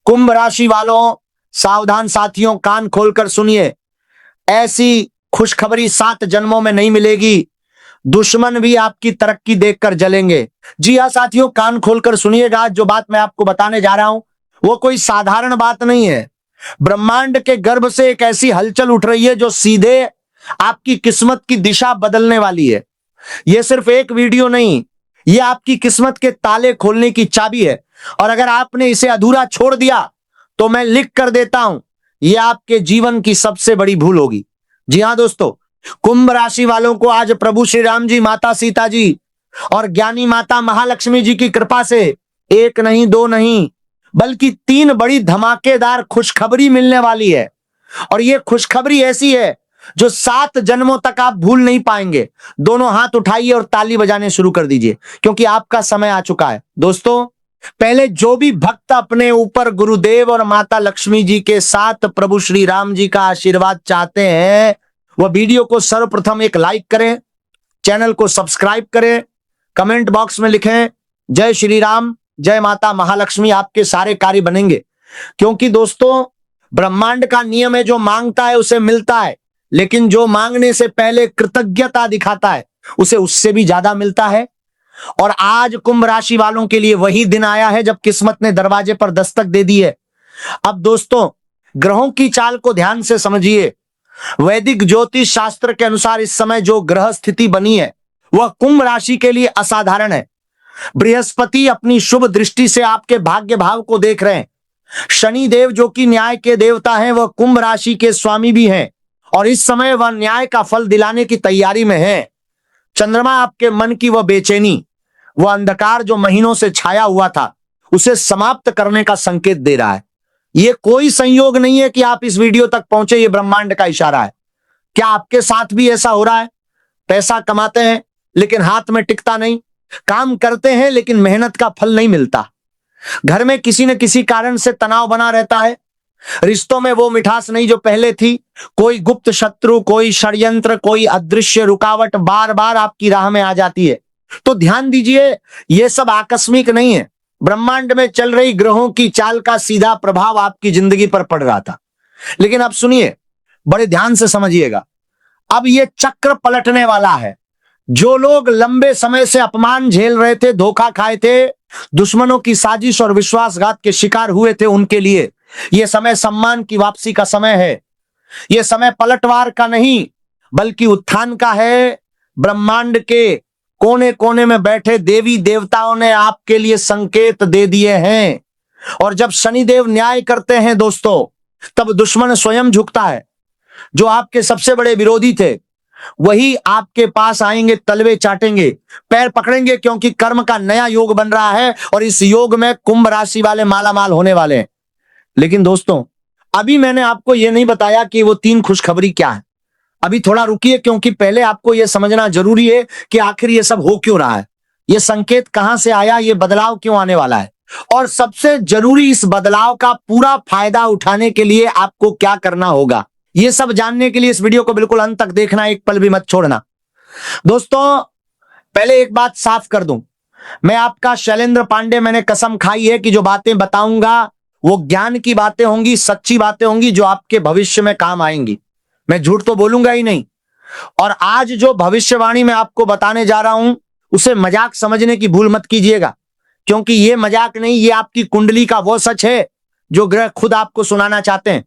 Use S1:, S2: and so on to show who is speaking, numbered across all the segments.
S1: कुंभ राशि वालों, सावधान साथियों, कान खोलकर सुनिए। ऐसी खुशखबरी 7 जन्मों में नहीं मिलेगी। दुश्मन भी आपकी तरक्की देखकर जलेंगे। जी हाँ साथियों, कान खोलकर सुनिएगा। जो बात मैं आपको बताने जा रहा हूं वो कोई साधारण बात नहीं है। ब्रह्मांड के गर्भ से एक ऐसी हलचल उठ रही है जो सीधे आपकी किस्मत की दिशा बदलने वाली है। यह सिर्फ एक वीडियो नहीं, यह आपकी किस्मत के ताले खोलने की चाबी है। और अगर आपने इसे अधूरा छोड़ दिया तो मैं लिख कर देता हूं, यह आपके जीवन की सबसे बड़ी भूल होगी। जी हां दोस्तों, कुंभ राशि वालों को आज प्रभु श्री राम जी, माता सीता जी और ज्ञानी माता महालक्ष्मी जी की कृपा से एक नहीं, दो नहीं, बल्कि 3 बड़ी धमाकेदार खुशखबरी मिलने वाली है। और यह खुशखबरी ऐसी है जो 7 जन्मों तक आप भूल नहीं पाएंगे। दोनों हाथ उठाइए और ताली बजाने शुरू कर दीजिए, क्योंकि आपका समय आ चुका है। दोस्तों, पहले जो भी भक्त अपने ऊपर गुरुदेव और माता लक्ष्मी जी के साथ प्रभु श्री राम जी का आशीर्वाद चाहते हैं, वह वीडियो को सर्वप्रथम एक लाइक करें, चैनल को सब्सक्राइब करें, कमेंट बॉक्स में लिखें जय श्री राम, जय माता महालक्ष्मी। आपके सारे कार्य बनेंगे। क्योंकि दोस्तों, ब्रह्मांड का नियम है, जो मांगता है उसे मिलता है, लेकिन जो मांगने से पहले कृतज्ञता दिखाता है उसे उससे भी ज्यादा मिलता है। और आज कुंभ राशि वालों के लिए वही दिन आया है जब किस्मत ने दरवाजे पर दस्तक दे दी है। अब दोस्तों, ग्रहों की चाल को ध्यान से समझिए। वैदिक ज्योतिष शास्त्र के अनुसार इस समय जो ग्रह स्थिति बनी है वह कुंभ राशि के लिए असाधारण है। बृहस्पति अपनी शुभ दृष्टि से आपके भाग्य भाव को देख रहे हैं। शनि देव जो कि न्याय के देवता हैं, वह कुंभ राशि के स्वामी भी हैं और इस समय वह न्याय का फल दिलाने की तैयारी में है। चंद्रमा आपके मन की वह बेचैनी, वह अंधकार जो महीनों से छाया हुआ था, उसे समाप्त करने का संकेत दे रहा है। यह कोई संयोग नहीं है कि आप इस वीडियो तक पहुंचे, यह ब्रह्मांड का इशारा है। क्या आपके साथ भी ऐसा हो रहा है? पैसा कमाते हैं लेकिन हाथ में टिकता नहीं, काम करते हैं लेकिन मेहनत का फल नहीं मिलता, घर में किसी न किसी कारण से तनाव बना रहता है, रिश्तों में वो मिठास नहीं जो पहले थी, कोई गुप्त शत्रु, कोई षड्यंत्र, कोई अदृश्य रुकावट बार बार आपकी राह में आ जाती है, तो ध्यान दीजिए, यह सब आकस्मिक नहीं है। ब्रह्मांड में चल रही ग्रहों की चाल का सीधा प्रभाव आपकी जिंदगी पर पड़ रहा था। लेकिन अब सुनिए, बड़े ध्यान से समझिएगा। अब यह चक्र पलटने वाला है। जो लोग लंबे समय से अपमान झेल रहे थे, धोखा खाए थे, दुश्मनों की साजिश और विश्वासघात के शिकार हुए थे, उनके लिए यह समय सम्मान की वापसी का समय है। यह समय पलटवार का नहीं बल्कि उत्थान का है। ब्रह्मांड के कोने कोने में बैठे देवी देवताओं ने आपके लिए संकेत दे दिए हैं। और जब शनिदेव न्याय करते हैं दोस्तों, तब दुश्मन स्वयं झुकता है। जो आपके सबसे बड़े विरोधी थे वही आपके पास आएंगे, तलवे चाटेंगे, पैर पकड़ेंगे, क्योंकि कर्म का नया योग बन रहा है और इस योग में कुंभ राशि वाले मालामाल होने वाले हैं। लेकिन दोस्तों, अभी मैंने आपको यह नहीं बताया कि वो 3 खुशखबरी क्या है। अभी थोड़ा रुकिए, क्योंकि पहले आपको यह समझना जरूरी है कि आखिर ये सब हो क्यों रहा है, ये संकेत कहां से आया, ये बदलाव क्यों आने वाला है, और सबसे जरूरी, इस बदलाव का पूरा फायदा उठाने के लिए आपको क्या करना होगा। ये सब जानने के लिए इस वीडियो को बिल्कुल अंत तक देखना, एक पल भी मत छोड़ना। दोस्तों, पहले एक बात साफ कर दूं, मैं आपका शैलेंद्र पांडे, मैंने कसम खाई है कि जो बातें बताऊंगा वो ज्ञान की बातें होंगी, सच्ची बातें होंगी, जो आपके भविष्य में काम आएंगी। मैं झूठ तो बोलूंगा ही नहीं। और आज जो भविष्यवाणी मैं आपको बताने जा रहा हूं उसे मजाक समझने की भूल मत कीजिएगा, क्योंकि ये मजाक नहीं, ये आपकी कुंडली का वो सच है जो ग्रह खुद आपको सुनाना चाहते हैं।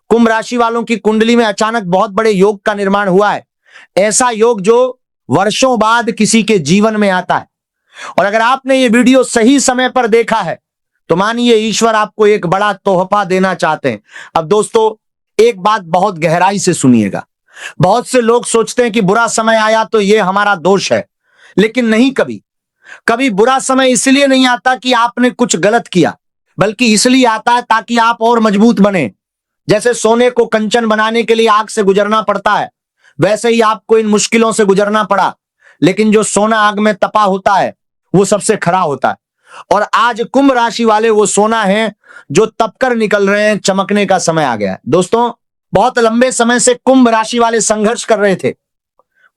S1: कुंभ राशि वालों की कुंडली में अचानक बहुत बड़े योग का निर्माण हुआ है। ऐसा योग जो वर्षों बाद किसी के जीवन में आता है। और अगर आपने ये वीडियो सही समय पर देखा है तो मानिए ईश्वर आपको एक बड़ा तोहफा देना चाहते हैं। अब दोस्तों, एक बात बहुत गहराई से सुनिएगा। बहुत से लोग सोचते हैं कि बुरा समय आया तो ये हमारा दोष है, लेकिन नहीं, कभी बुरा समय इसलिए नहीं आता कि आपने कुछ गलत किया, बल्कि इसलिए आता है ताकि आप और मजबूत बने। जैसे सोने को कंचन बनाने के लिए आग से गुजरना पड़ता है, वैसे ही आपको इन मुश्किलों से गुजरना पड़ा। लेकिन जो सोना आग में तपा होता है वो सबसे खरा होता है। और आज कुंभ राशि वाले वो सोना है जो तपकर निकल रहे हैं, चमकने का समय आ गया है। दोस्तों, बहुत लंबे समय से कुंभ राशि वाले संघर्ष कर रहे थे।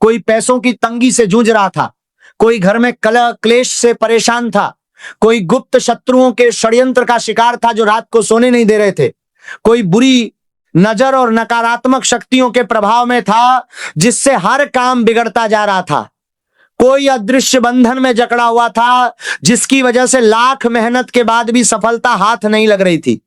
S1: कोई पैसों की तंगी से जूझ रहा था, कोई घर में कलह क्लेश से परेशान था, कोई गुप्त शत्रुओं के षड्यंत्र का शिकार था जो रात को सोने नहीं दे रहे थे, कोई बुरी नजर और नकारात्मक शक्तियों के प्रभाव में था जिससे हर काम बिगड़ता जा रहा था, कोई अदृश्य बंधन में जकड़ा हुआ था जिसकी वजह से लाख मेहनत के बाद भी सफलता हाथ नहीं लग रही थी,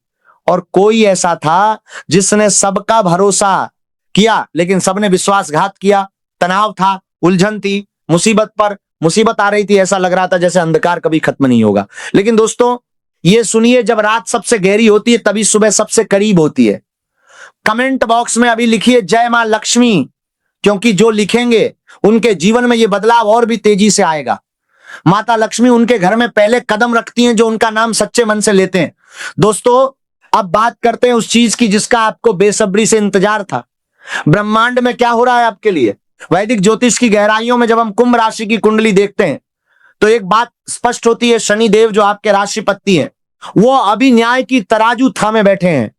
S1: और कोई ऐसा था जिसने सबका भरोसा किया लेकिन सबने विश्वासघात किया। तनाव था, उलझन थी, मुसीबत पर मुसीबत आ रही थी, ऐसा लग रहा था जैसे अंधकार कभी खत्म नहीं होगा। लेकिन दोस्तों ये सुनिए, जब रात सबसे गहरी होती है तभी सुबह सबसे करीब होती है। कमेंट बॉक्स में अभी लिखिए जय मां लक्ष्मी, क्योंकि जो लिखेंगे उनके जीवन में ये बदलाव और भी तेजी से आएगा। माता लक्ष्मी उनके घर में पहले कदम रखती हैं जो उनका नाम सच्चे मन से लेते हैं। दोस्तों अब बात करते हैं उस चीज की जिसका आपको बेसब्री से इंतजार था। ब्रह्मांड में क्या हो रहा है आपके लिए? वैदिक ज्योतिष की गहराइयों में जब हम कुंभ राशि की कुंडली देखते हैं तो एक बात स्पष्ट होती है, शनि देव जो आपके राशिपति हैं वो अभी न्याय की तराजू थामे बैठे हैं,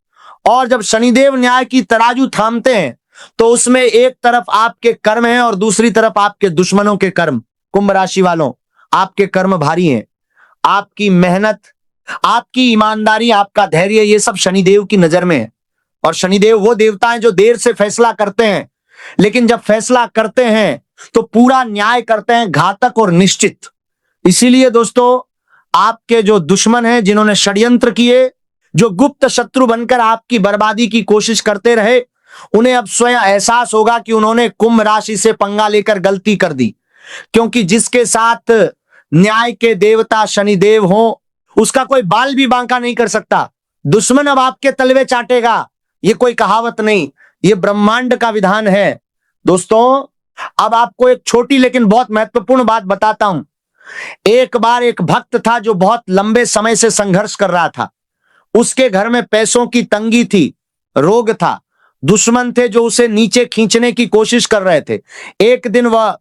S1: और जब शनिदेव न्याय की तराजू थामते हैं तो उसमें एक तरफ आपके कर्म है और दूसरी तरफ आपके दुश्मनों के कर्म। कुंभ राशि वालों, आपके कर्म भारी हैं, आपकी मेहनत, आपकी ईमानदारी, आपका धैर्य, ये सब शनिदेव की नजर में है। और शनिदेव वो देवता हैं जो देर से फैसला करते हैं, लेकिन जब फैसला करते हैं तो पूरा न्याय करते हैं, घातक और निश्चित। इसीलिए दोस्तों आपके जो दुश्मन हैं, जिन्होंने षड्यंत्र किए, जो गुप्त शत्रु बनकर आपकी बर्बादी की कोशिश करते रहे, उन्हें अब स्वयं एहसास होगा कि उन्होंने कुंभ राशि से पंगा लेकर गलती कर दी, क्योंकि जिसके साथ न्याय के देवता शनिदेव हो उसका कोई बाल भी बांका नहीं कर सकता। दुश्मन अब आपके तलवे चाटेगा, ये कोई कहावत नहीं, ये ब्रह्मांड का विधान है। दोस्तों अब आपको एक छोटी लेकिन बहुत महत्वपूर्ण बात बताता हूं। एक बार एक भक्त था जो बहुत लंबे समय से संघर्ष कर रहा था। उसके घर में पैसों की तंगी थी, रोग था, दुश्मन थे जो उसे नीचे खींचने की कोशिश कर रहे थे। एक दिन वह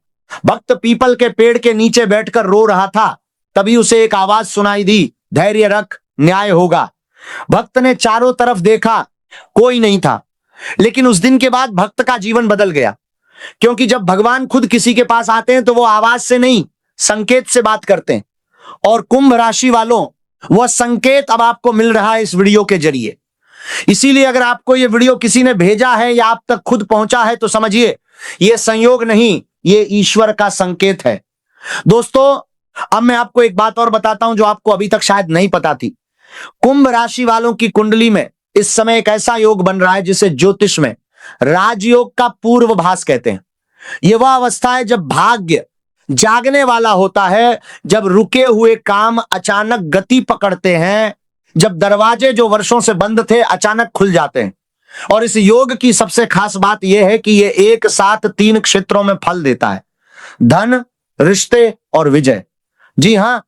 S1: भक्त पीपल के पेड़ के नीचे बैठकर रो रहा था, तभी उसे एक आवाज सुनाई दी, धैर्य रख, न्याय होगा। भक्त ने चारों तरफ देखा, कोई नहीं था, लेकिन उस दिन के बाद भक्त का जीवन बदल गया, क्योंकि जब भगवान खुद किसी के पास आते हैं तो वो आवाज से नहीं, संकेत से बात करते हैं। और कुंभ राशि वालों, वह संकेत अब आपको मिल रहा है इस वीडियो के जरिए। इसीलिए अगर आपको यह वीडियो किसी ने भेजा है या आप तक खुद पहुंचा है तो समझिए यह संयोग नहीं, यह ईश्वर का संकेत है। दोस्तों अब मैं आपको एक बात और बताता हूं जो आपको अभी तक शायद नहीं पता थी। कुंभ राशि वालों की कुंडली में इस समय एक ऐसा योग बन रहा है जिसे ज्योतिष में राजयोग का पूर्वाभास कहते हैं। यह वह अवस्था है जब भाग्य जागने वाला होता है, जब रुके हुए काम अचानक गति पकड़ते हैं, जब दरवाजे जो वर्षों से बंद थे अचानक खुल जाते हैं। और इस योग की सबसे खास बात यह है कि यह एक साथ 3 क्षेत्रों में फल देता है, धन, रिश्ते और विजय। जी हां,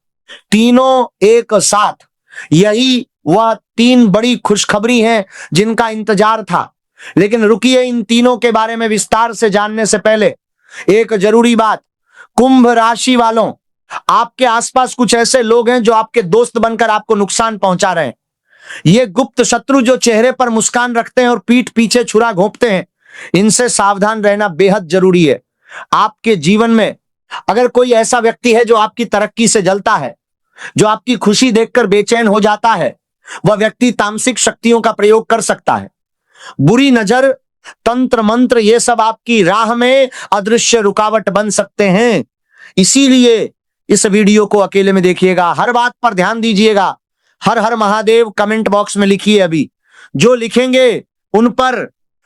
S1: तीनों एक साथ। यही वह 3 बड़ी खुशखबरी हैं जिनका इंतजार था। लेकिन रुकिए, इन तीनों के बारे में विस्तार से जानने से पहले एक जरूरी बात। कुंभ राशि वालों, आपके आसपास कुछ ऐसे लोग हैं जो आपके दोस्त बनकर आपको नुकसान पहुंचा रहे हैं। ये गुप्त शत्रु जो चेहरे पर मुस्कान रखते हैं और पीठ पीछे छुरा घोंपते हैं, इनसे सावधान रहना बेहद जरूरी है। आपके जीवन में अगर कोई ऐसा व्यक्ति है जो आपकी तरक्की से जलता है, जो आपकी खुशी देखकर बेचैन हो जाता है, वह व्यक्ति तामसिक शक्तियों का प्रयोग कर सकता है। बुरी नजर, तंत्र मंत्र, ये सब आपकी राह में अदृश्य रुकावट बन सकते हैं। इसीलिए इस वीडियो को अकेले में देखिएगा, हर बात पर ध्यान दीजिएगा। हर हर महादेव कमेंट बॉक्स में लिखिए। अभी जो लिखेंगे उन पर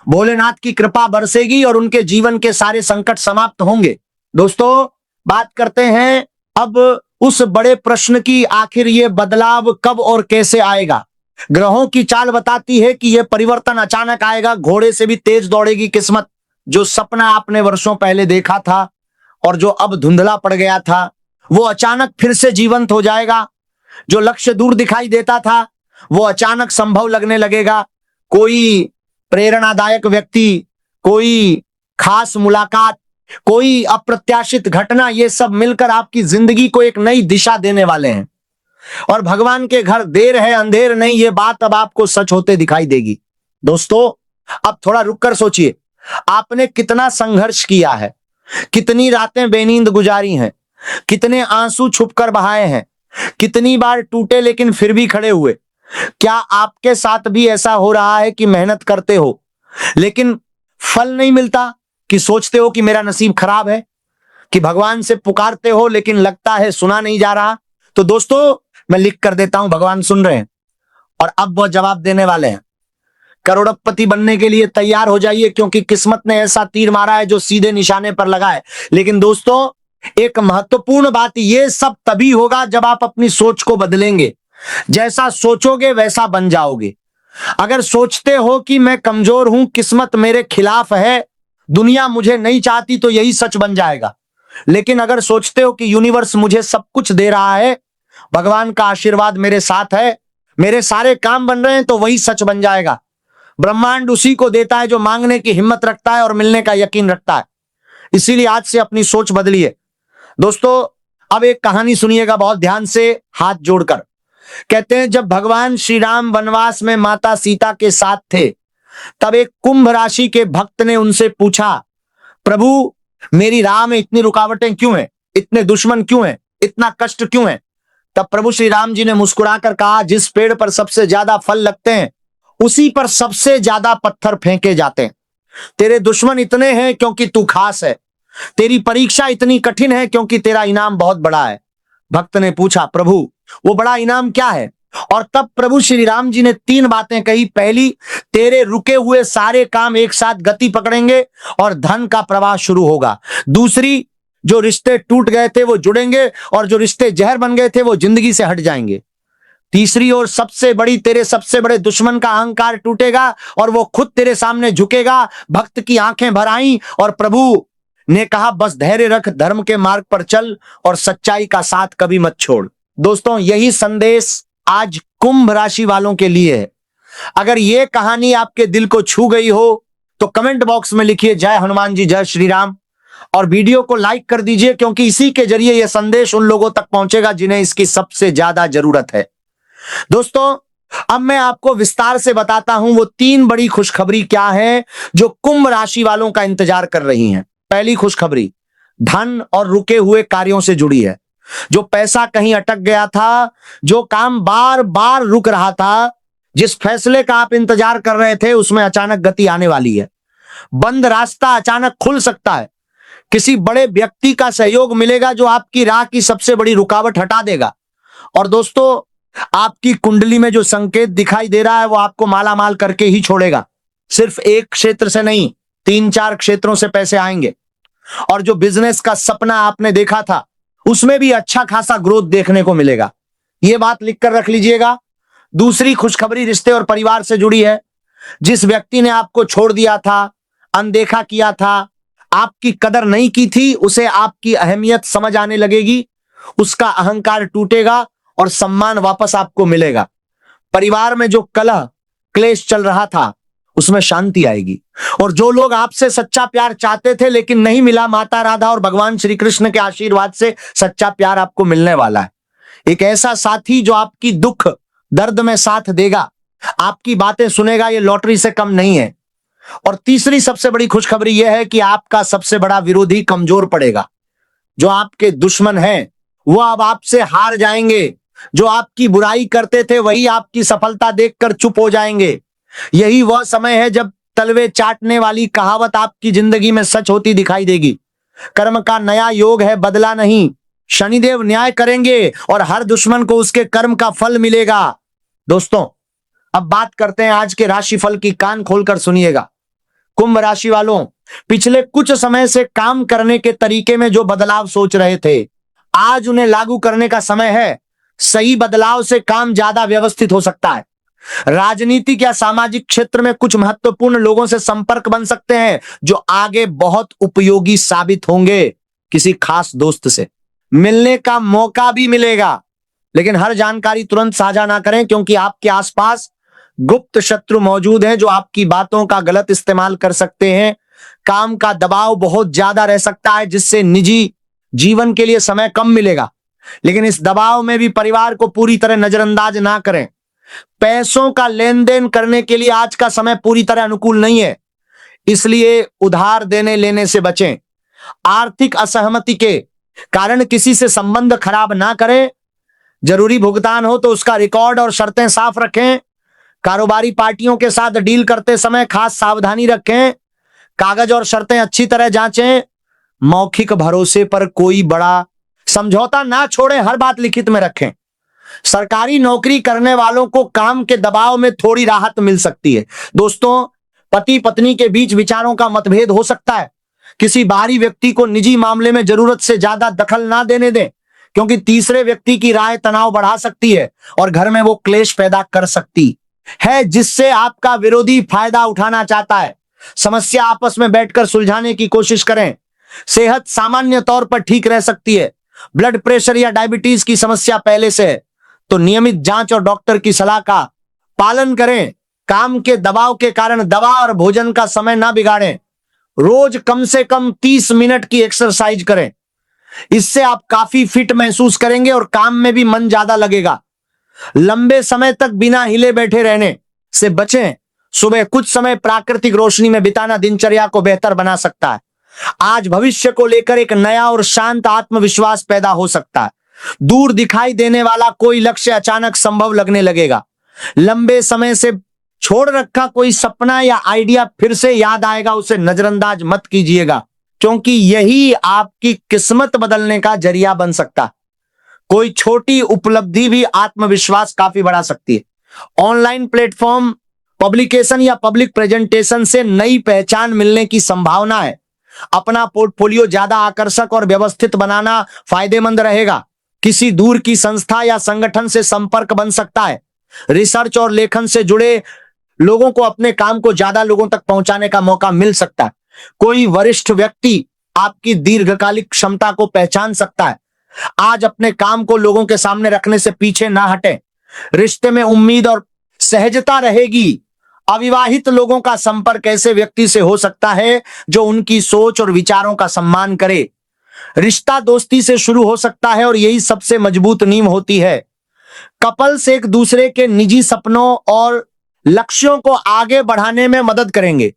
S1: भोलेनाथ की कृपा बरसेगी और उनके जीवन के सारे संकट समाप्त होंगे। दोस्तों बात करते हैं अब उस बड़े प्रश्न की, आखिर ये बदलाव कब और कैसे आएगा। ग्रहों की चाल बताती है कि यह परिवर्तन अचानक आएगा, घोड़े से भी तेज दौड़ेगी किस्मत। जो सपना आपने वर्षों पहले देखा था और जो अब धुंधला पड़ गया था, वो अचानक फिर से जीवंत हो जाएगा। जो लक्ष्य दूर दिखाई देता था वो अचानक संभव लगने लगेगा। कोई प्रेरणादायक व्यक्ति, कोई खास मुलाकात, कोई अप्रत्याशित घटना, ये सब मिलकर आपकी जिंदगी को एक नई दिशा देने वाले हैं। और भगवान के घर देर है अंधेर नहीं, ये बात अब आपको सच होते दिखाई देगी। दोस्तों अब थोड़ा रुककर सोचिए, आपने कितना संघर्ष किया है, कितनी रातें बेनींद गुजारी हैं, कितने आंसू छुपकर बहाए हैं, कितनी बार टूटे लेकिन फिर भी खड़े हुए। क्या आपके साथ भी ऐसा हो रहा है कि मेहनत करते हो लेकिन फल नहीं मिलता, कि सोचते हो कि मेरा नसीब खराब है, कि भगवान से पुकारते हो लेकिन लगता है सुना नहीं जा रहा? तो दोस्तों मैं लिख कर देता हूं, भगवान सुन रहे हैं और अब वो जवाब देने वाले हैं। करोड़पति बनने के लिए तैयार हो जाइए, क्योंकि किस्मत ने ऐसा तीर मारा है जो सीधे निशाने पर लगा है। लेकिन दोस्तों एक महत्वपूर्ण बात, ये सब तभी होगा जब आप अपनी सोच को बदलेंगे। जैसा सोचोगे वैसा बन जाओगे। अगर सोचते हो कि मैं कमजोर हूं, किस्मत मेरे खिलाफ है, दुनिया मुझे नहीं चाहती, तो यही सच बन जाएगा। लेकिन अगर सोचते हो कि यूनिवर्स मुझे सब कुछ दे रहा है, भगवान का आशीर्वाद मेरे साथ है, मेरे सारे काम बन रहे हैं, तो वही सच बन जाएगा। ब्रह्मांड उसी को देता है जो मांगने की हिम्मत रखता है और मिलने का यकीन रखता है। इसीलिए आज से अपनी सोच बदलिए। दोस्तों अब एक कहानी सुनिएगा बहुत ध्यान से, हाथ जोड़कर। कहते हैं जब भगवान श्री राम वनवास में माता सीता के साथ थे, तब एक कुंभ राशि के भक्त ने उनसे पूछा, प्रभु मेरी राह में इतनी रुकावटें क्यों हैं, इतने दुश्मन क्यों हैं, इतना कष्ट क्यों है? तब प्रभु श्री राम जी ने मुस्कुराकर कहा, जिस पेड़ पर सबसे ज्यादा फल लगते हैं उसी पर सबसे ज्यादा पत्थर फेंके जाते हैं। तेरे दुश्मन इतने हैं क्योंकि तू खास है, तेरी परीक्षा इतनी कठिन है क्योंकि तेरा इनाम बहुत बड़ा है। भक्त ने पूछा, प्रभु वो बड़ा इनाम क्या है? और तब प्रभु श्री राम जी ने 3 बातें कही। पहली, तेरे रुके हुए सारे काम एक साथ गति पकड़ेंगे और धन का प्रवाह शुरू होगा। दूसरी, जो रिश्ते टूट गए थे वो जुड़ेंगे और जो रिश्ते जहर बन गए थे वो जिंदगी से हट जाएंगे। तीसरी और सबसे बड़ी, तेरे सबसे बड़े दुश्मन का अहंकार टूटेगा और वो खुद तेरे सामने झुकेगा। भक्त की आंखें भर आईं और प्रभु ने कहा, बस धैर्य रख, धर्म के मार्ग पर चल और सच्चाई का साथ कभी मत छोड़। दोस्तों यही संदेश आज कुंभ राशि वालों के लिए है। अगर ये कहानी आपके दिल को छू गई हो तो कमेंट बॉक्स में लिखिए जय हनुमान जी, जय श्री राम, और वीडियो को लाइक कर दीजिए, क्योंकि इसी के जरिए यह संदेश उन लोगों तक पहुंचेगा जिन्हें इसकी सबसे ज्यादा जरूरत है। दोस्तों अब मैं आपको विस्तार से बताता हूं वो 3 बड़ी खुशखबरी क्या है जो कुंभ राशि वालों का इंतजार कर रही हैं। पहली खुशखबरी धन और रुके हुए कार्यों से जुड़ी है। जो पैसा कहीं अटक गया था, जो काम बार बार रुक रहा था, जिस फैसले का आप इंतजार कर रहे थे, उसमें अचानक गति आने वाली है। बंद रास्ता अचानक खुल सकता है। किसी बड़े व्यक्ति का सहयोग मिलेगा जो आपकी राह की सबसे बड़ी रुकावट हटा देगा। और दोस्तों आपकी कुंडली में जो संकेत दिखाई दे रहा है वो आपको मालामाल करके ही छोड़ेगा। सिर्फ एक क्षेत्र से नहीं, 3-4 क्षेत्रों से पैसे आएंगे। और जो बिजनेस का सपना आपने देखा था उसमें भी अच्छा खासा ग्रोथ देखने को मिलेगा। यह बात लिखकर रख लीजिएगा। दूसरी खुशखबरी रिश्ते और परिवार से जुड़ी है। जिस व्यक्ति ने आपको छोड़ दिया था, अनदेखा किया था, आपकी कदर नहीं की थी, उसे आपकी अहमियत समझ आने लगेगी, उसका अहंकार टूटेगा और सम्मान वापस आपको मिलेगा। परिवार में जो कलह क्लेश चल रहा था उसमें शांति आएगी। और जो लोग आपसे सच्चा प्यार चाहते थे लेकिन नहीं मिला, माता राधा और भगवान श्री कृष्ण के आशीर्वाद से सच्चा प्यार आपको मिलने वाला है। एक ऐसा साथी जो आपकी दुख दर्द में साथ देगा, आपकी बातें सुनेगा, ये लॉटरी से कम नहीं है। और तीसरी सबसे बड़ी खुशखबरी यह है कि आपका सबसे बड़ा विरोधी कमजोर पड़ेगा। जो आपके दुश्मन हैं वो अब आपसे हार जाएंगे। जो आपकी बुराई करते थे वही आपकी सफलता देखकर चुप हो जाएंगे। यही वह समय है जब तलवे चाटने वाली कहावत आपकी जिंदगी में सच होती दिखाई देगी। कर्म का नया योग है, बदला नहीं। शनिदेव न्याय करेंगे और हर दुश्मन को उसके कर्म का फल मिलेगा। दोस्तों अब बात करते हैं आज के राशिफल की। कान खोलकर सुनिएगा। कुंभ राशि वालों, पिछले कुछ समय से काम करने के तरीके में जो बदलाव सोच रहे थे, आज उन्हें लागू करने का समय है। सही बदलाव से काम ज्यादा व्यवस्थित हो सकता है। राजनीतिक या सामाजिक क्षेत्र में कुछ महत्वपूर्ण लोगों से संपर्क बन सकते हैं जो आगे बहुत उपयोगी साबित होंगे। किसी खास दोस्त से मिलने का मौका भी मिलेगा, लेकिन हर जानकारी तुरंत साझा ना करें, क्योंकि आपके आसपास गुप्त शत्रु मौजूद हैं जो आपकी बातों का गलत इस्तेमाल कर सकते हैं। काम का दबाव बहुत ज्यादा रह सकता है जिससे निजी जीवन के लिए समय कम मिलेगा, लेकिन इस दबाव में भी परिवार को पूरी तरह नजरअंदाज ना करें। पैसों का लेन देन करने के लिए आज का समय पूरी तरह अनुकूल नहीं है, इसलिए उधार देने लेने से बचें। आर्थिक असहमति के कारण किसी से संबंध खराब ना करें। जरूरी भुगतान हो तो उसका रिकॉर्ड और शर्तें साफ रखें। कारोबारी पार्टियों के साथ डील करते समय खास सावधानी रखें। कागज और शर्तें अच्छी तरह जांचें। मौखिक भरोसे पर कोई बड़ा समझौता ना छोड़ें, हर बात लिखित में रखें। सरकारी नौकरी करने वालों को काम के दबाव में थोड़ी राहत मिल सकती है। दोस्तों, पति पत्नी के बीच विचारों का मतभेद हो सकता है। किसी बाहरी व्यक्ति को निजी मामले में जरूरत से ज्यादा दखल ना देने दें, क्योंकि तीसरे व्यक्ति की राय तनाव बढ़ा सकती है और घर में वो क्लेश पैदा कर सकती है जिससे आपका विरोधी फायदा उठाना चाहता है। समस्या आपस में बैठकर सुलझाने की कोशिश करें। सेहत सामान्य तौर पर ठीक रह सकती है। ब्लड प्रेशर या डायबिटीज की समस्या पहले से है तो नियमित जांच और डॉक्टर की सलाह का पालन करें। काम के दबाव के कारण दवा और भोजन का समय ना बिगाड़ें। रोज कम से कम 30 मिनट की एक्सरसाइज करें। इससे आप काफी फिट महसूस करेंगे और काम में भी मन ज्यादा लगेगा। लंबे समय तक बिना हिले बैठे रहने से बचें। सुबह कुछ समय प्राकृतिक रोशनी में बिताना दिनचर्या को बेहतर बना सकता है। आज भविष्य को लेकर एक नया और शांत आत्मविश्वास पैदा हो सकता है। दूर दिखाई देने वाला कोई लक्ष्य अचानक संभव लगने लगेगा। लंबे समय से छोड़ रखा कोई सपना या आइडिया फिर से याद आएगा, उसे नजरअंदाज मत कीजिएगा, क्योंकि यही आपकी किस्मत बदलने का जरिया बन सकता है। कोई छोटी उपलब्धि भी आत्मविश्वास काफी बढ़ा सकती है। ऑनलाइन प्लेटफॉर्म, पब्लिकेशन या पब्लिक प्रेजेंटेशन से नई पहचान मिलने की संभावना है। अपना पोर्टफोलियो ज्यादा आकर्षक और व्यवस्थित बनाना फायदेमंद रहेगा। किसी दूर की संस्था या संगठन से संपर्क बन सकता है। रिसर्च और लेखन से जुड़े लोगों को अपने काम को ज्यादा लोगों तक पहुंचाने का मौका मिल सकता है। कोई वरिष्ठ व्यक्ति आपकी दीर्घकालिक क्षमता को पहचान सकता है। आज अपने काम को लोगों के सामने रखने से पीछे ना हटें। रिश्ते में उम्मीद और सहजता रहेगी। अविवाहित लोगों का संपर्क ऐसे व्यक्ति से हो सकता है जो उनकी सोच और विचारों का सम्मान करे। रिश्ता दोस्ती से शुरू हो सकता है और यही सबसे मजबूत नींव होती है। कपल्स एक दूसरे के निजी सपनों और लक्ष्यों को आगे बढ़ाने में मदद करेंगे।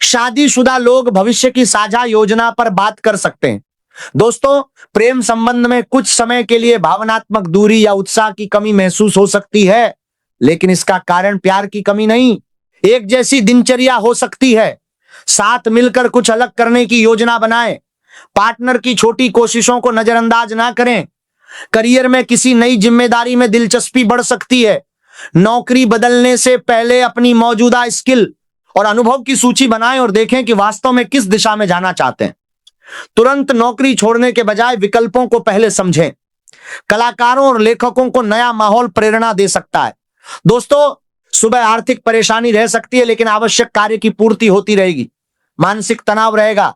S1: शादीशुदा लोग भविष्य की साझा योजना पर बात कर सकते हैं। दोस्तों, प्रेम संबंध में कुछ समय के लिए भावनात्मक दूरी या उत्साह की कमी महसूस हो सकती है, लेकिन इसका कारण प्यार की कमी नहीं, एक जैसी दिनचर्या हो सकती है। साथ मिलकर कुछ अलग करने की योजना बनाएं। पार्टनर की छोटी कोशिशों को नजरअंदाज ना करें। करियर में किसी नई जिम्मेदारी में दिलचस्पी बढ़ सकती है। नौकरी बदलने से पहले अपनी मौजूदा स्किल और अनुभव की सूची बनाएं और देखें कि वास्तव में किस दिशा में जाना चाहते हैं। तुरंत नौकरी छोड़ने के बजाय विकल्पों को पहले समझें। कलाकारों और लेखकों को नया माहौल प्रेरणा दे सकता है। दोस्तों, सुबह आर्थिक परेशानी रह सकती है, लेकिन आवश्यक कार्य की पूर्ति होती रहेगी। मानसिक तनाव रहेगा।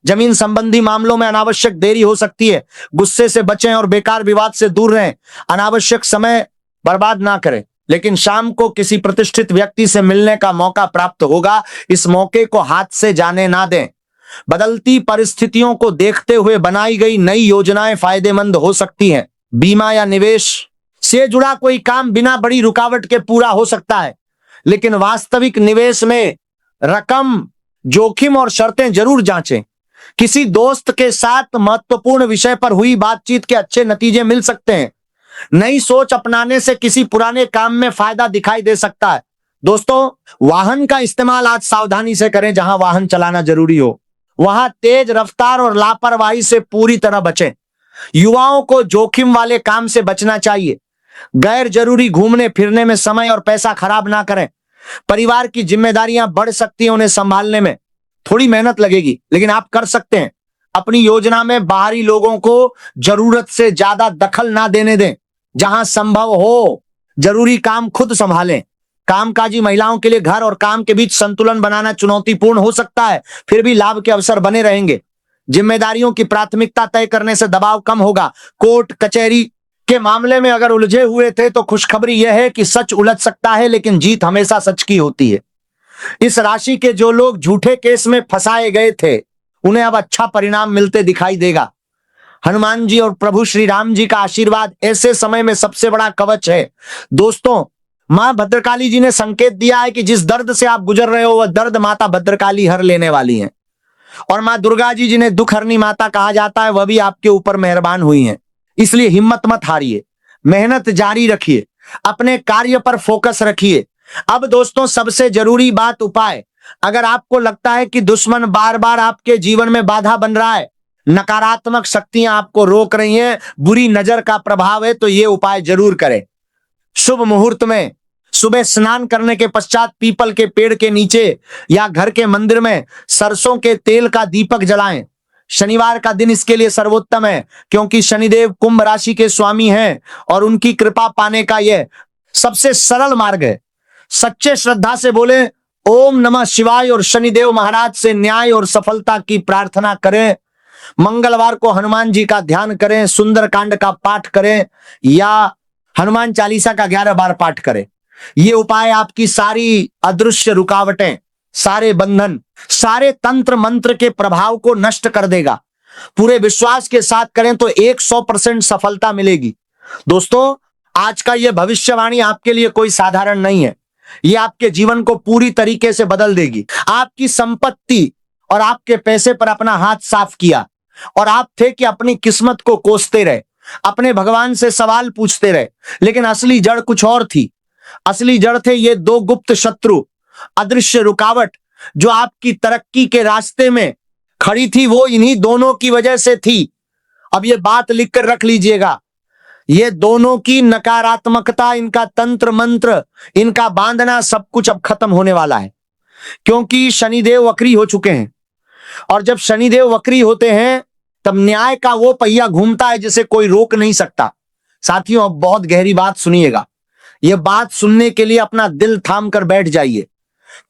S1: जमीन संबंधी मामलों में अनावश्यक देरी हो सकती है। गुस्से से बचें और बेकार विवाद से दूर रहें। अनावश्यक समय बर्बाद ना करें। लेकिन शाम को किसी प्रतिष्ठित व्यक्ति से मिलने का मौका प्राप्त होगा। इस मौके को हाथ से जाने ना दें। बदलती परिस्थितियों को देखते हुए बनाई गई नई योजनाएं फायदेमंद हो सकती हैं। बीमा या निवेश से जुड़ा कोई काम बिना बड़ी रुकावट के पूरा हो सकता है, लेकिन वास्तविक निवेश में रकम, जोखिम और शर्तें जरूर जांचें। किसी दोस्त के साथ महत्वपूर्ण विषय पर हुई बातचीत के अच्छे नतीजे मिल सकते हैं। नई सोच अपनाने से किसी पुराने काम में फायदा दिखाई दे सकता है। दोस्तों, वाहन का इस्तेमाल आज सावधानी से करें। जहां वाहन चलाना जरूरी हो वहां तेज रफ्तार और लापरवाही से पूरी तरह बचें। युवाओं को जोखिम वाले काम से बचना चाहिए। गैर जरूरी घूमने फिरने में समय और पैसा खराब ना करें। परिवार की जिम्मेदारियां बढ़ सकती हैं, उन्हें संभालने में थोड़ी मेहनत लगेगी, लेकिन आप कर सकते हैं। अपनी योजना में बाहरी लोगों को जरूरत से ज्यादा दखल ना देने दें। जहां संभव हो जरूरी काम खुद संभालें। कामकाजी महिलाओं के लिए घर और काम के बीच संतुलन बनाना चुनौतीपूर्ण हो सकता है, फिर भी लाभ के अवसर बने रहेंगे। जिम्मेदारियों की प्राथमिकता तय करने से दबाव कम होगा। कोर्ट कचहरी के मामले में अगर उलझे हुए थे तो खुशखबरी यह है कि सच उलझ सकता है, लेकिन जीत हमेशा सच की होती है। इस राशि के जो लोग झूठे केस में फंसाए गए थे, उन्हें अब अच्छा परिणाम मिलते दिखाई देगा। हनुमान जी और प्रभु श्री राम जी का आशीर्वाद ऐसे समय में सबसे बड़ा कवच है। दोस्तों, मां भद्रकाली जी ने संकेत दिया है कि जिस दर्द से आप गुजर रहे हो वह दर्द माता भद्रकाली हर लेने वाली हैं। और मां दुर्गा जी जिन्हें दुख हरनी माता कहा जाता है, वह भी आपके ऊपर मेहरबान हुई हैं। इसलिए हिम्मत मत हारिए। मेहनत जारी रखिए, अपने कार्य पर फोकस रखिए। अब दोस्तों सबसे जरूरी बात उपाय, अगर आपको लगता है कि दुश्मन बार बार आपके जीवन में बाधा बन रहा है, नकारात्मक शक्तियां आपको रोक रही हैं, बुरी नजर का प्रभाव है, तो ये उपाय जरूर करें। शुभ मुहूर्त में सुबह स्नान करने के पश्चात पीपल के पेड़ के नीचे या घर के मंदिर में सरसों के तेल का दीपक जलाएं। शनिवार का दिन इसके लिए सर्वोत्तम है, क्योंकि शनिदेव कुंभ राशि के स्वामी हैं और उनकी कृपा पाने का यह सबसे सरल मार्ग है। सच्चे श्रद्धा से बोले ओम नमः शिवाय और शनिदेव महाराज से न्याय और सफलता की प्रार्थना करें। मंगलवार को हनुमान जी का ध्यान करें, सुंदरकांड का पाठ करें या हनुमान चालीसा का 11 बार पाठ करें। ये उपाय आपकी सारी अदृश्य रुकावटें, सारे बंधन, सारे तंत्र मंत्र के प्रभाव को नष्ट कर देगा। पूरे विश्वास के साथ करें तो 100% सफलता मिलेगी। दोस्तों आज का यह भविष्यवाणी आपके लिए कोई साधारण नहीं है, यह आपके जीवन को पूरी तरीके से बदल देगी। आपकी संपत्ति और आपके पैसे पर अपना हाथ साफ किया और आप थे कि अपनी किस्मत को कोसते रहे, अपने भगवान से सवाल पूछते रहे, लेकिन असली जड़ कुछ और थी। असली जड़ थे ये दो गुप्त शत्रु, अदृश्य रुकावट जो आपकी तरक्की के रास्ते में खड़ी थी, वो इन्हीं दोनों की वजह से थी। अब ये बात लिखकर रख लीजिएगा, ये दोनों की नकारात्मकता, इनका तंत्र मंत्र, इनका बांधना, सब कुछ अब खत्म होने वाला है, क्योंकि शनिदेव वक्री हो चुके हैं। और जब शनिदेव वक्री होते हैं तब न्याय का वो पहिया घूमता है जिसे कोई रोक नहीं सकता। साथियों अब बहुत गहरी बात सुनिएगा, यह बात सुनने के लिए अपना दिल थाम कर बैठ जाइए।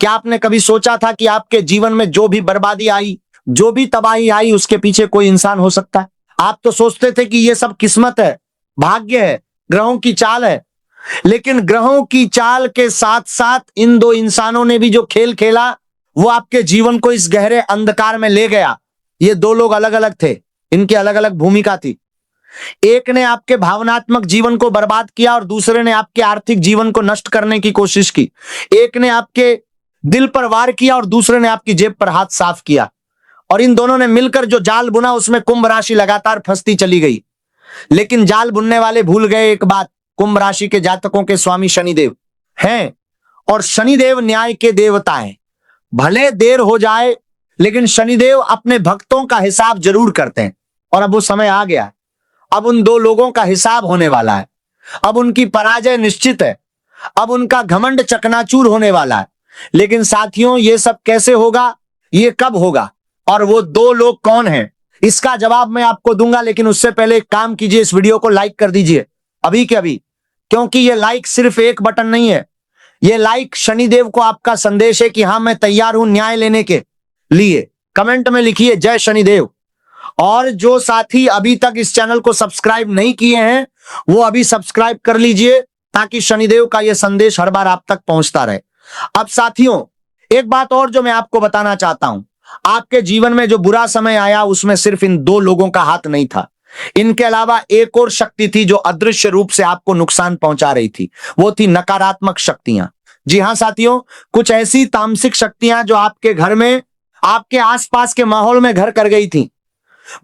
S1: क्या आपने कभी सोचा था कि आपके जीवन में जो भी बर्बादी आई, जो भी तबाही आई, उसके पीछे कोई इंसान हो सकता है? आप तो सोचते थे कि यह सब किस्मत है, भाग्य है, ग्रहों की चाल है, लेकिन ग्रहों की चाल के साथ साथ इन दो इंसानों ने भी जो खेल खेला वो आपके जीवन को इस गहरे अंधकार में ले गया। ये दो लोग अलग अलग थे, इनकी अलग अलग भूमिका थी। एक ने आपके भावनात्मक जीवन को बर्बाद किया और दूसरे ने आपके आर्थिक जीवन को नष्ट करने की कोशिश की। एक ने आपके दिल पर वार किया और दूसरे ने आपकी जेब पर हाथ साफ किया, और इन दोनों ने मिलकर जो जाल बुना उसमें कुंभ राशि लगातार फंसती चली गई। लेकिन जाल बुनने वाले भूल गए एक बात, कुंभ राशि के जातकों के स्वामी शनिदेव हैं और शनिदेव न्याय के देवता हैं। भले देर हो जाए लेकिन शनिदेव अपने भक्तों का हिसाब जरूर करते हैं, और अब वो समय आ गया। अब उन दो लोगों का हिसाब होने वाला है, अब उनकी पराजय निश्चित है, अब उनका घमंड चकनाचूर होने वाला है। लेकिन साथियों ये सब कैसे होगा, ये कब होगा, और वो दो लोग कौन हैं, इसका जवाब मैं आपको दूंगा। लेकिन उससे पहले एक काम कीजिए, इस वीडियो को लाइक कर दीजिए अभी के अभी, क्योंकि ये लाइक सिर्फ एक बटन नहीं है, ये लाइक शनिदेव को आपका संदेश है कि हाँ मैं तैयार हूं न्याय लेने के लिए। कमेंट में लिखिए जय शनिदेव। और जो साथी अभी तक इस चैनल को सब्सक्राइब नहीं किए हैं वो अभी सब्सक्राइब कर लीजिए, ताकि शनिदेव का यह संदेश हर बार आप तक पहुंचता रहे। अब साथियों एक बात और जो मैं आपको बताना चाहता हूं, आपके जीवन में जो बुरा समय आया उसमें सिर्फ इन दो लोगों का हाथ नहीं था, इनके अलावा एक और शक्ति थी जो अदृश्य रूप से आपको नुकसान पहुंचा रही थी, वो थी नकारात्मक शक्तियां। जी हां साथियों, कुछ ऐसी तामसिक शक्तियां जो आपके घर में, आपके आसपास के माहौल में घर कर गई थी।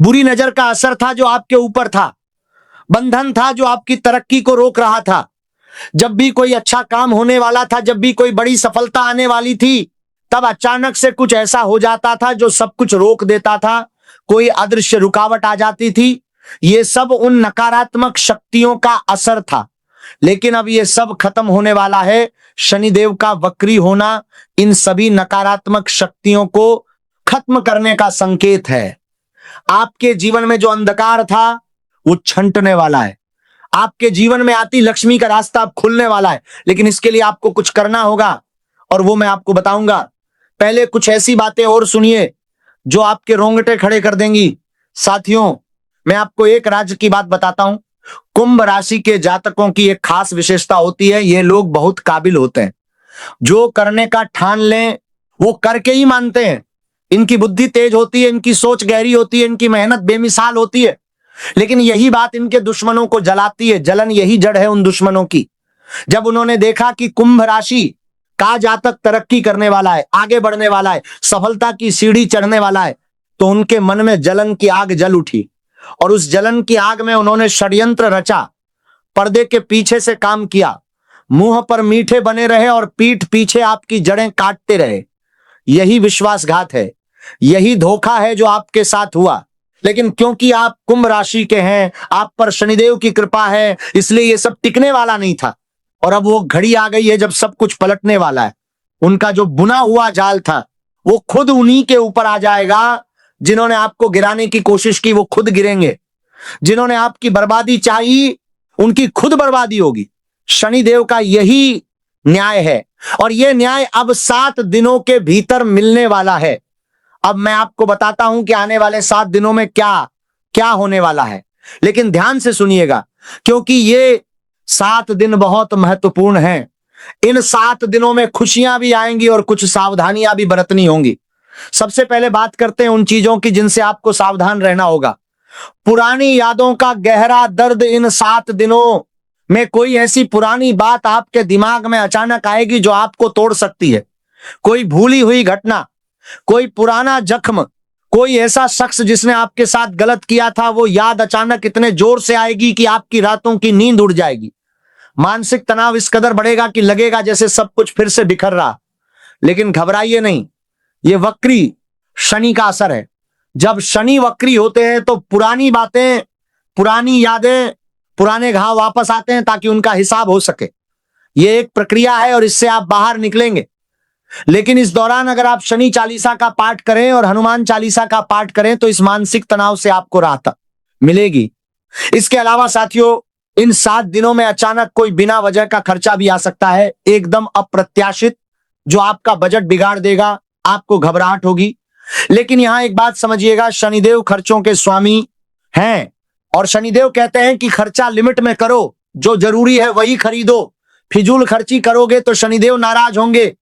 S1: बुरी नजर का असर था जो आपके ऊपर था, बंधन था जो आपकी तरक्की को रोक रहा था। जब भी कोई अच्छा काम होने वाला था, जब भी कोई बड़ी सफलता आने वाली थी, तब अचानक से कुछ ऐसा हो जाता था जो सब कुछ रोक देता था, कोई अदृश्य रुकावट आ जाती थी। ये सब उन नकारात्मक शक्तियों का असर था। लेकिन अब ये सब खत्म होने वाला है। शनिदेव का वक्री होना इन सभी नकारात्मक शक्तियों को खत्म करने का संकेत है। आपके जीवन में जो अंधकार था वो छंटने वाला है, आपके जीवन में आती लक्ष्मी का रास्ता अब खुलने वाला है। लेकिन इसके लिए आपको कुछ करना होगा और वो मैं आपको बताऊंगा। पहले कुछ ऐसी बातें और सुनिए जो आपके रोंगटे खड़े कर देंगी। साथियों मैं आपको एक राज्य की बात बताता हूं, कुंभ राशि के जातकों की एक खास विशेषता होती है, ये लोग बहुत काबिल होते हैं। जो करने का ठान लें वो करके ही मानते हैं। इनकी बुद्धि तेज होती है, इनकी सोच गहरी होती है, इनकी मेहनत बेमिसाल होती है। लेकिन यही बात इनके दुश्मनों को जलाती है, जलन यही जड़ है उन दुश्मनों की। जब उन्होंने देखा कि कुंभ राशि का जातक तरक्की करने वाला है, आगे बढ़ने वाला है, सफलता की सीढ़ी चढ़ने वाला है, तो उनके मन में जलन की आग जल उठी और उस जलन की आग में उन्होंने षड्यंत्र रचा पर्दे के पीछे से काम किया, मुंह पर मीठे बने रहे और पीठ पीछे आपकी जड़ें काटते रहे। यही विश्वासघात है, यही धोखा है जो आपके साथ हुआ। लेकिन क्योंकि आप कुंभ राशि के हैं, आप पर शनिदेव की कृपा है, इसलिए ये सब टिकने वाला नहीं था। और अब वो घड़ी आ गई है जब सब कुछ पलटने वाला है। उनका जो बुना हुआ जाल था वो खुद उन्हीं के ऊपर आ जाएगा। जिन्होंने आपको गिराने की कोशिश की वो खुद गिरेंगे, जिन्होंने आपकी बर्बादी चाही उनकी खुद बर्बादी होगी। शनिदेव का यही न्याय है और यह न्याय अब 7 दिनों के भीतर मिलने वाला है। अब मैं आपको बताता हूं कि आने वाले 7 दिनों में क्या क्या होने वाला है, लेकिन ध्यान से सुनिएगा क्योंकि ये 7 दिन बहुत महत्वपूर्ण हैं। इन 7 दिनों में खुशियां भी आएंगी और कुछ सावधानियां भी बरतनी होंगी। सबसे पहले बात करते हैं उन चीजों की जिनसे आपको सावधान रहना होगा। पुरानी यादों का गहरा दर्द। इन 7 दिनों में कोई ऐसी पुरानी बात आपके दिमाग में अचानक आएगी जो आपको तोड़ सकती है। कोई भूली हुई घटना, कोई पुराना जख्म, कोई ऐसा शख्स जिसने आपके साथ गलत किया था, वो याद अचानक इतने जोर से आएगी कि आपकी रातों की नींद उड़ जाएगी। मानसिक तनाव इस कदर बढ़ेगा कि लगेगा जैसे सब कुछ फिर से बिखर रहा। लेकिन घबराइए नहीं, ये वक्री शनि का असर है। जब शनि वक्री होते हैं तो पुरानी बातें, पुरानी यादें, पुराने घाव वापस आते हैं ताकि उनका हिसाब हो सके। यह एक प्रक्रिया है और इससे आप बाहर निकलेंगे। लेकिन इस दौरान अगर आप शनि चालीसा का पाठ करें और हनुमान चालीसा का पाठ करें तो इस मानसिक तनाव से आपको राहत मिलेगी। इसके अलावा साथियों, इन 7 दिनों में अचानक कोई बिना वजह का खर्चा भी आ सकता है, एकदम अप्रत्याशित, जो आपका बजट बिगाड़ देगा, आपको घबराहट होगी। लेकिन यहां एक बात समझिएगा, शनिदेव खर्चों के स्वामी हैं और शनिदेव कहते हैं कि खर्चा लिमिट में करो, जो जरूरी है वही खरीदो। फिजूल खर्ची करोगे तो शनिदेव नाराज होंगे।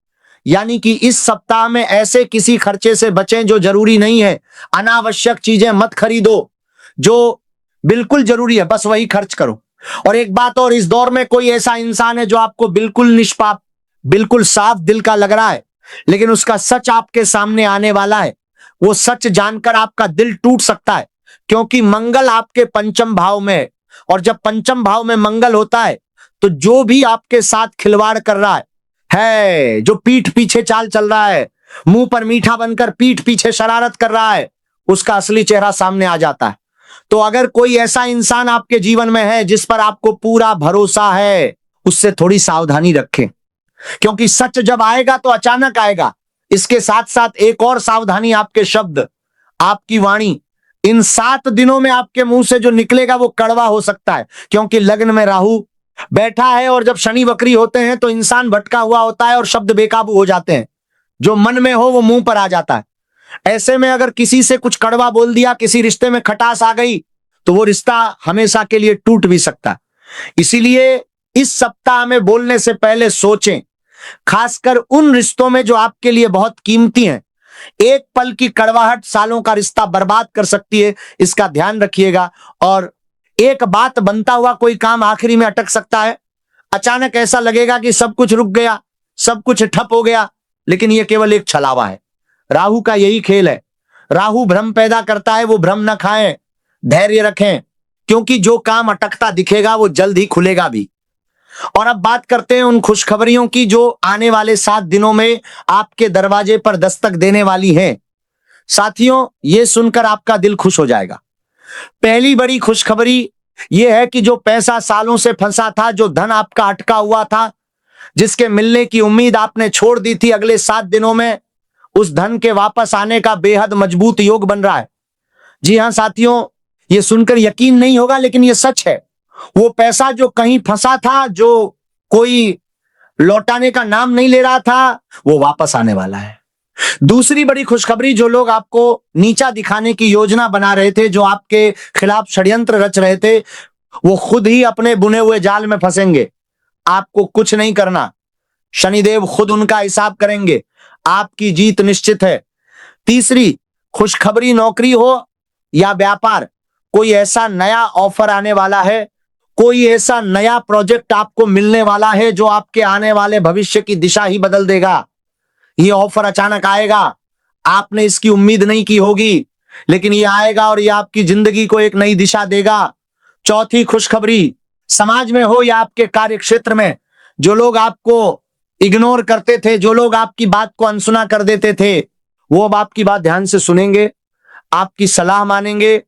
S1: यानी कि इस सप्ताह में ऐसे किसी खर्चे से बचें जो जरूरी नहीं है। अनावश्यक चीजें मत खरीदो, जो बिल्कुल जरूरी है बस वही खर्च करो। और एक बात और, इस दौर में कोई ऐसा इंसान है जो आपको बिल्कुल निष्पाप, बिल्कुल साफ दिल का लग रहा है, लेकिन उसका सच आपके सामने आने वाला है। वो सच जानकर आपका दिल टूट सकता है, क्योंकि मंगल आपके पंचम भाव में है। और जब पंचम भाव में मंगल होता है तो जो भी आपके साथ खिलवाड़ कर रहा है, जो पीठ पीछे चाल चल रहा है, मुंह पर मीठा बनकर पीठ पीछे शरारत कर रहा है, उसका असली चेहरा सामने आ जाता है। तो अगर कोई ऐसा इंसान आपके जीवन में है जिस पर आपको पूरा भरोसा है, उससे थोड़ी सावधानी रखें, क्योंकि सच जब आएगा तो अचानक आएगा। इसके साथ साथ एक और सावधानी, आपके शब्द, आपकी वाणी, इन 7 दिनों में आपके मुंह से जो निकलेगा वो कड़वा हो सकता है, क्योंकि लग्न में राहु बैठा है और जब शनि वक्री होते हैं तो इंसान भटका हुआ होता है और शब्द बेकाबू हो जाते हैं। जो मन में हो वो मुंह पर आ जाता है। ऐसे में अगर किसी से कुछ कड़वा बोल दिया, किसी रिश्ते में खटास आ गई, तो वो रिश्ता हमेशा के लिए टूट भी सकता है। इसीलिए इस सप्ताह में बोलने से पहले सोचें, खासकर उन रिश्तों में जो आपके लिए बहुत कीमती हैं। एक पल की कड़वाहट सालों का रिश्ता बर्बाद कर सकती है, इसका ध्यान रखिएगा। और एक बात बनता हुआ कोई काम आखिरी में अटक सकता है। अचानक ऐसा लगेगा कि सब कुछ रुक गया, सब कुछ ठप हो गया, लेकिन यह केवल एक छलावा है। राहु का यही खेल है। राहु भ्रम पैदा करता है, वो भ्रम न खाएं, धैर्य रखें, क्योंकि जो काम अटकता दिखेगा वो जल्द ही खुलेगा भी। और अब बात करते हैं उन खुशखबरियों की जो आने वाले 7 दिनों में आपके दरवाजे पर दस्तक देने वाली हैं। साथियों, ये सुनकर आपका दिल खुश हो जाएगा। पहली बड़ी खुशखबरी यह है कि जो पैसा सालों से फंसा था, जो धन आपका अटका हुआ था, जिसके मिलने की उम्मीद आपने छोड़ दी थी, अगले 7 दिनों में उस धन के वापस आने का बेहद मजबूत योग बन रहा है। जी हां साथियों, यह सुनकर यकीन नहीं होगा लेकिन यह सच है। वो पैसा जो कहीं फंसा था, जो कोई लौटाने का नाम नहीं ले रहा था, वो वापस आने वाला है। दूसरी बड़ी खुशखबरी, जो लोग आपको नीचा दिखाने की योजना बना रहे थे, जो आपके खिलाफ षड्यंत्र रच रहे थे, वो खुद ही अपने बुने हुए जाल में फंसेंगे। आपको कुछ नहीं करना, शनिदेव खुद उनका हिसाब करेंगे। आपकी जीत निश्चित है। तीसरी खुशखबरी, नौकरी हो या व्यापार, कोई ऐसा नया ऑफर आने वाला है, कोई ऐसा नया प्रोजेक्ट आपको मिलने वाला है जो आपके आने वाले भविष्य की दिशा ही बदल देगा। ये ऑफर अचानक आएगा, आपने इसकी उम्मीद नहीं की होगी, लेकिन ये आएगा और ये आपकी जिंदगी को एक नई दिशा देगा। चौथी खुशखबरी, समाज में हो या आपके कार्य क्षेत्र में, जो लोग आपको इग्नोर करते थे, जो लोग आपकी बात को अनसुना कर देते थे, वो अब आपकी बात ध्यान से सुनेंगे, आपकी सलाह मानेंगे,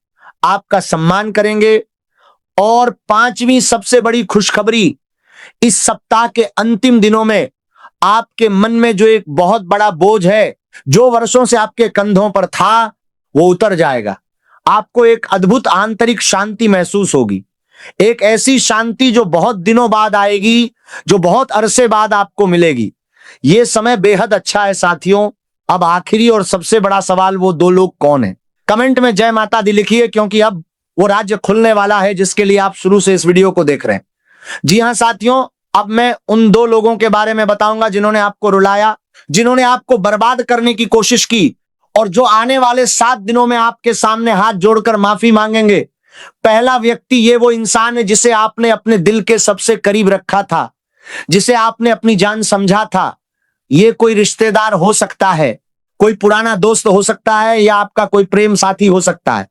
S1: आपका सम्मान करेंगे। और पांचवी सबसे बड़ी खुशखबरी, इस सप्ताह के अंतिम दिनों में आपके मन में जो एक बहुत बड़ा बोझ है, जो वर्षों से आपके कंधों पर था, वो उतर जाएगा। आपको एक अद्भुत आंतरिक शांति महसूस होगी, एक ऐसी शांति जो बहुत दिनों बाद आएगी, जो बहुत अरसे बाद आपको मिलेगी। ये समय बेहद अच्छा है साथियों। अब आखिरी और सबसे बड़ा सवाल, वो दो लोग कौन है? कमेंट में जय माता दी लिखिए, क्योंकि अब वो राज्य खुलने वाला है जिसके लिए आप शुरू से इस वीडियो को देख रहे हैं। जी हां साथियों, अब मैं उन दो लोगों के बारे में बताऊंगा जिन्होंने आपको रुलाया, जिन्होंने आपको बर्बाद करने की कोशिश की, और जो आने वाले 7 दिनों में आपके सामने हाथ जोड़कर माफी मांगेंगे। पहला व्यक्ति, ये वो इंसान है जिसे आपने अपने दिल के सबसे करीब रखा था, जिसे आपने अपनी जान समझा था। ये कोई रिश्तेदार हो सकता है, कोई पुराना दोस्त हो सकता है, या आपका कोई प्रेम साथी हो सकता है।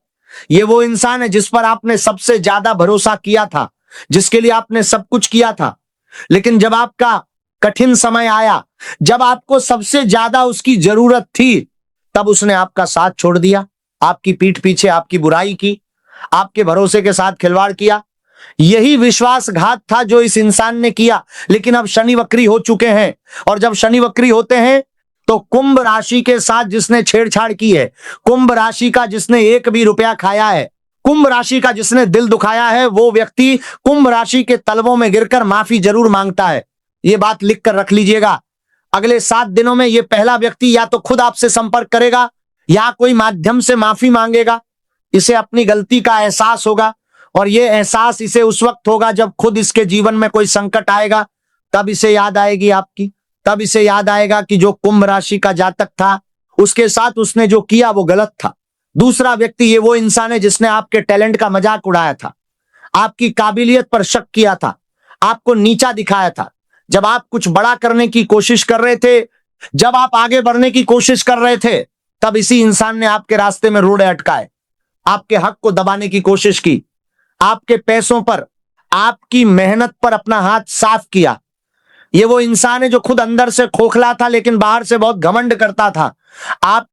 S1: ये वो इंसान है जिस पर आपने सबसे ज्यादा भरोसा किया था, जिसके लिए आपने सब कुछ किया था, लेकिन जब आपका कठिन समय आया, जब आपको सबसे ज्यादा उसकी जरूरत थी, तब उसने आपका साथ छोड़ दिया, आपकी पीठ पीछे आपकी बुराई की, आपके भरोसे के साथ खिलवाड़ किया। यही विश्वासघात था जो इस इंसान ने किया। लेकिन अब शनि वक्री हो चुके हैं, और जब शनि वक्री होते हैं तो कुंभ राशि के साथ जिसने छेड़छाड़ की है, कुंभ राशि का जिसने एक भी रुपया खाया है, कुंभ राशि का जिसने दिल दुखाया है, वो व्यक्ति कुंभ राशि के तलवों में गिरकर माफी जरूर मांगता है। ये बात लिख कर रख लीजिएगा। अगले 7 दिनों में ये पहला व्यक्ति या तो खुद आपसे संपर्क करेगा, या कोई माध्यम से माफी मांगेगा। इसे अपनी गलती का एहसास होगा, और ये एहसास इसे उस वक्त होगा जब खुद इसके जीवन में कोई संकट आएगा, तब इसे याद आएगी आपकी, तब इसे याद आएगा कि जो कुंभ राशि का जातक था, उसके साथ उसने जो किया वो गलत था। दूसरा व्यक्ति, ये वो इंसान है जिसने आपके टैलेंट का मजाक उड़ाया था, आपकी काबिलियत पर शक किया था, आपको नीचा दिखाया था। जब आप कुछ बड़ा करने की कोशिश कर रहे थे, जब आप आगे बढ़ने की कोशिश कर रहे थे, तब इसी इंसान ने आपके रास्ते में रोड़े अटकाए, आपके हक को दबाने की कोशिश की, आपके पैसों पर, आपकी मेहनत पर अपना हाथ साफ किया। ये वो इंसान है जो खुद अंदर से खोखला था, लेकिन बाहर से बहुत घमंड करता था। आप